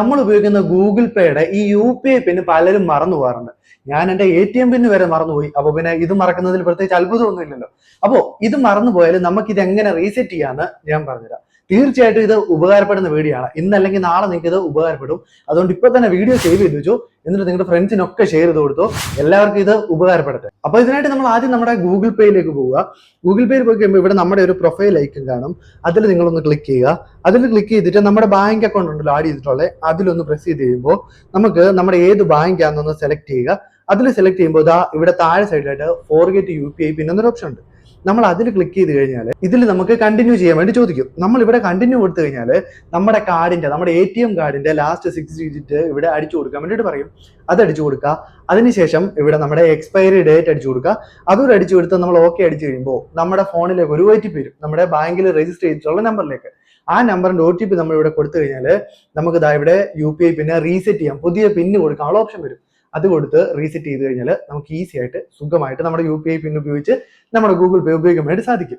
നമ്മൾ ഉപയോഗിക്കുന്ന ഗൂഗിൾ പേയുടെ ഈ UPI പിന്ന് പലരും മറന്നു പോകാറുണ്ട്. ഞാൻ എന്റെ ATM പിന്ന് വരെ മറന്നുപോയി. അപ്പൊ പിന്നെ ഇത് മറക്കുന്നതിൽ പ്രത്യേകിച്ച് അത്ഭുതമൊന്നും ഇല്ലല്ലോ. അപ്പോ ഇത് മറന്നുപോയാലും നമുക്ക് ഇത് എങ്ങനെ റീസെറ്റ് ചെയ്യാന്ന് ഞാൻ പറഞ്ഞുതരാം. തീർച്ചയായിട്ടും ഇത് ഉപകാരപ്പെടുന്ന വീഡിയോ ആണ്. ഇന്നല്ലെങ്കിൽ നാളെ നിങ്ങൾക്ക് ഇത് ഉപകാരപ്പെടും. അതുകൊണ്ട് ഇപ്പൊ തന്നെ വീഡിയോ സേവ് ചെയ്ത് വെച്ചു, എന്നിട്ട് നിങ്ങളുടെ ഫ്രണ്ട്സിനൊക്കെ ഷെയർ ചെയ്ത് കൊടുത്തു. എല്ലാവർക്കും ഇത് ഉപകാരപ്പെടട്ടെ. അപ്പൊ ഇതിനായിട്ട് നമ്മൾ ആദ്യം നമ്മുടെ ഗൂഗിൾ പേയിലേക്ക് പോവുക. ഗൂഗിൾ പേയിൽ പോയി കഴിയുമ്പോൾ ഇവിടെ നമ്മുടെ ഒരു പ്രൊഫൈൽ ഐക്കൺ കാണും. അതിൽ നിങ്ങളൊന്ന് ക്ലിക്ക് ചെയ്യുക. അതിൽ ക്ലിക്ക് ചെയ്തിട്ട് നമ്മുടെ ബാങ്ക് അക്കൗണ്ട് ഉണ്ടല്ലോ ആഡ് ചെയ്തിട്ടുള്ളത്, അതിലൊന്ന് പ്രസ് ചെയ്ത് കഴിയുമ്പോൾ നമുക്ക് നമ്മുടെ ഏത് ബാങ്ക് ആണെന്നൊന്ന് സെലക്ട് ചെയ്യുക. അതിൽ സെലക്ട് ചെയ്യുമ്പോൾ ഇവിടെ താഴെ സൈഡിലായിട്ട് ഫോർഗെറ്റ് UPI പിൻ എന്നൊരു ഓപ്ഷൻ ഉണ്ട്. നമ്മൾ അതിൽ ക്ലിക്ക് ചെയ്ത് കഴിഞ്ഞാൽ ഇതിൽ നമുക്ക് കണ്ടിന്യൂ ചെയ്യാൻ വേണ്ടി ചോദിക്കും. നമ്മൾ ഇവിടെ കണ്ടിന്യൂ കൊടുത്തു കഴിഞ്ഞാൽ നമ്മുടെ ATM കാർഡിന്റെ ലാസ്റ്റ് 6 ഡിജിറ്റ് ഇവിടെ അടിച്ചു കൊടുക്കാൻ വേണ്ടിയിട്ട് പറയും. അത് അടിച്ചു കൊടുക്കുക. അതിനുശേഷം ഇവിടെ നമ്മുടെ എക്സ്പയറി ഡേറ്റ് അടിച്ചു കൊടുക്കുക. അതുകൂടെ അടിച്ചു കൊടുത്ത് നമ്മൾ ഓക്കെ അടിച്ചു കഴിയുമ്പോൾ നമ്മുടെ ഫോണിലേക്ക് ഒരു OTP വരും, നമ്മുടെ ബാങ്കിൽ രജിസ്റ്റർ ചെയ്തിട്ടുള്ള നമ്പറിലേക്ക്. ആ നമ്പറിന്റെ OTP നമ്മൾ ഇവിടെ കൊടുത്തു കഴിഞ്ഞാൽ നമുക്ക് ഇവിടെ UPI പിന്നെ റീസെറ്റ് ചെയ്യാം, പുതിയ പിന്ന് കൊടുക്കാനുള്ള ഓപ്ഷൻ വരും. അത് കൊടുത്ത് റീസെറ്റ് ചെയ്ത് കഴിഞ്ഞാൽ നമുക്ക് ഈസി ആയിട്ട് സുഖമായിട്ട് നമ്മുടെ UPI പിൻ ഉപയോഗിച്ച് നമ്മുടെ ഗൂഗിൾ പേ ഉപയോഗിക്കാൻ വേണ്ടി സാധിക്കും.